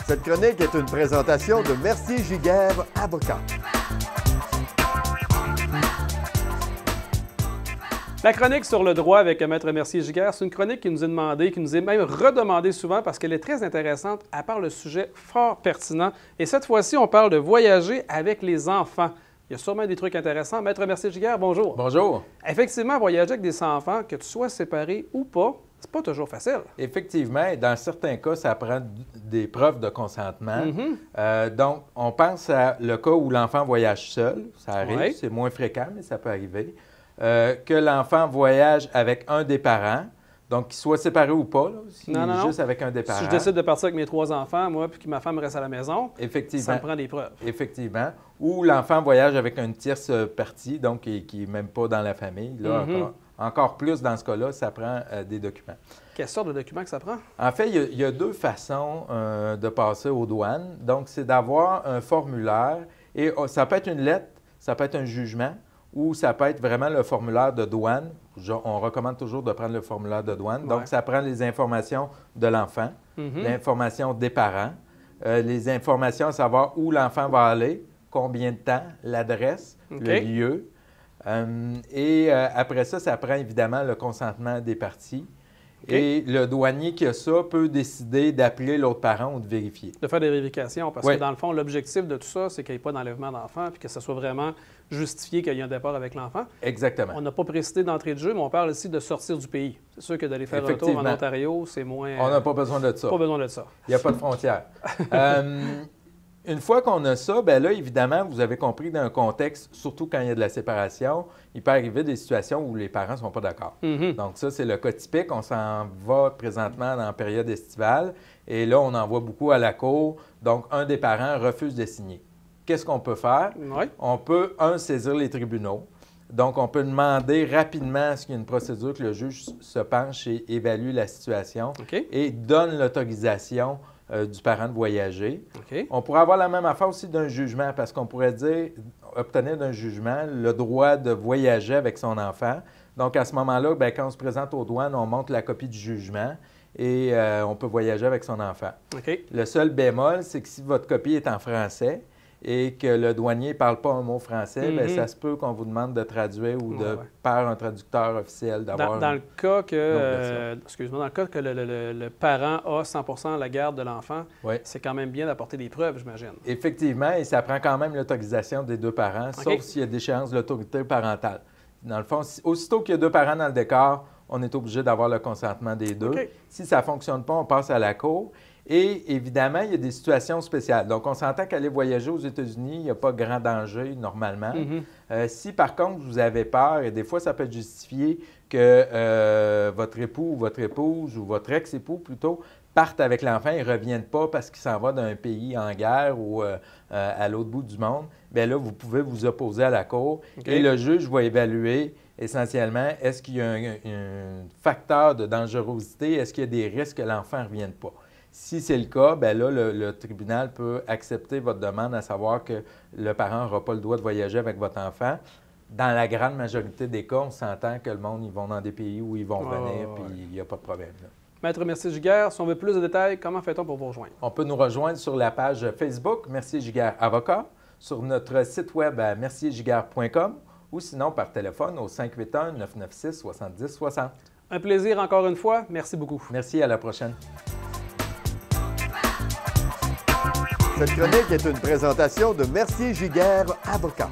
Cette chronique est une présentation de Mercier-Giguère, avocat. La chronique sur le droit avec Maître Mercier-Giguère, c'est une chronique qui nous est demandée, qui nous est même redemandée souvent parce qu'elle est très intéressante. Elle parle de sujets fort pertinents. Et cette fois-ci, on parle de voyager avec les enfants. Il y a sûrement des trucs intéressants. Maître Mercier-Giguère, bonjour. Bonjour. Effectivement, voyager avec des enfants, que tu sois séparé ou pas, c'est pas toujours facile. Effectivement, dans certains cas, ça prend des preuves de consentement. Donc, on pense à le cas où l'enfant voyage seul. Ça arrive, Ouais. c'est moins fréquent, mais ça peut arriver. Que l'enfant voyage avec un des parents, donc qu'il soit séparé ou pas, là, s'il est juste avec un des parents. Si je décide de partir avec mes 3 enfants, moi, puis que ma femme reste à la maison, Effectivement. ça me prend des preuves. Effectivement. Ou l'enfant voyage avec une tierce partie, donc qui n'est même pas dans la famille. Là, encore plus dans ce cas-là, ça prend des documents. Quelle sorte de documents que ça prend? En fait, il y a deux façons de passer aux douanes. Donc, c'est d'avoir un formulaire, et ça peut être une lettre, ça peut être un jugement, ou ça peut être vraiment le formulaire de douane. On recommande toujours de prendre le formulaire de douane. Donc, ça prend les informations de l'enfant, l'information des parents, les informations à savoir où l'enfant va aller, combien de temps, l'adresse, le lieu. Et après ça, ça prend évidemment le consentement des parties. Et le douanier qui a ça peut décider d'appeler l'autre parent ou de vérifier. De faire des vérifications, parce que dans le fond, l'objectif de tout ça, c'est qu'il n'y ait pas d'enlèvement d'enfant puis que ce soit vraiment justifié qu'il y ait un départ avec l'enfant. Exactement. On n'a pas précisé d'entrée de jeu, mais on parle ici de sortir du pays. C'est sûr que d'aller faire un tour en Ontario, c'est moins... On n'a pas besoin de ça. Pas besoin de ça. Il n'y a pas de frontières. Une fois qu'on a ça, bien là, évidemment, vous avez compris, dans un contexte, surtout quand il y a de la séparation, il peut arriver des situations où les parents ne sont pas d'accord. Donc ça, c'est le cas typique. On s'en va présentement dans la période estivale et là, on en voit beaucoup à la cour. Donc, un des parents refuse de signer. Qu'est-ce qu'on peut faire? On peut, saisir les tribunaux. Donc, on peut demander rapidement à ce qu'il y ait une procédure que le juge se penche et évalue la situation et donne l'autorisation du parent de voyager. On pourrait avoir la même affaire aussi d'un jugement parce qu'on pourrait dire, obtenir d'un jugement le droit de voyager avec son enfant. Donc, à ce moment-là, bien, quand on se présente aux douanes, on montre la copie du jugement et on peut voyager avec son enfant. Le seul bémol, c'est que si votre copie est en français et que le douanier ne parle pas un mot français, bien, ça se peut qu'on vous demande de traduire ou de par un traducteur officiel d'avoir dans le cas que, excuse-moi, dans le cas que le parent a 100% la garde de l'enfant, c'est quand même bien d'apporter des preuves, j'imagine. Effectivement, et ça prend quand même l'autorisation des deux parents, sauf s'il y a déchéance de l'autorité parentale. Dans le fond, aussitôt qu'il y a deux parents dans le décor, on est obligé d'avoir le consentement des deux. Si ça ne fonctionne pas, on passe à la cour. Et évidemment, il y a des situations spéciales. Donc, on s'entend qu'aller voyager aux États-Unis, il n'y a pas grand danger normalement. Si par contre, vous avez peur, et des fois, ça peut être justifié que votre époux ou votre épouse ou votre ex-époux plutôt partent avec l'enfant et ne reviennent pas parce qu'il s'en va d'un pays en guerre ou à l'autre bout du monde, bien là, vous pouvez vous opposer à la cour et le juge va évaluer essentiellement est-ce qu'il y a un facteur de dangerosité, est-ce qu'il y a des risques que l'enfant ne revienne pas. Si c'est le cas, bien là, le tribunal peut accepter votre demande à savoir que le parent n'aura pas le droit de voyager avec votre enfant. Dans la grande majorité des cas, on s'entend que le monde, ils vont dans des pays où ils vont venir, puis il n'y a pas de problème. Là. Maître Mercier-Giguère, si on veut plus de détails, comment fait-on pour vous rejoindre? On peut nous rejoindre sur la page Facebook Mercier-Giguère Avocat, sur notre site web à merciergiguère.com ou sinon par téléphone au 581-996-7060. Un plaisir encore une fois. Merci beaucoup. Merci, à la prochaine. Cette chronique est une présentation de Mercier-Giguère, avocat.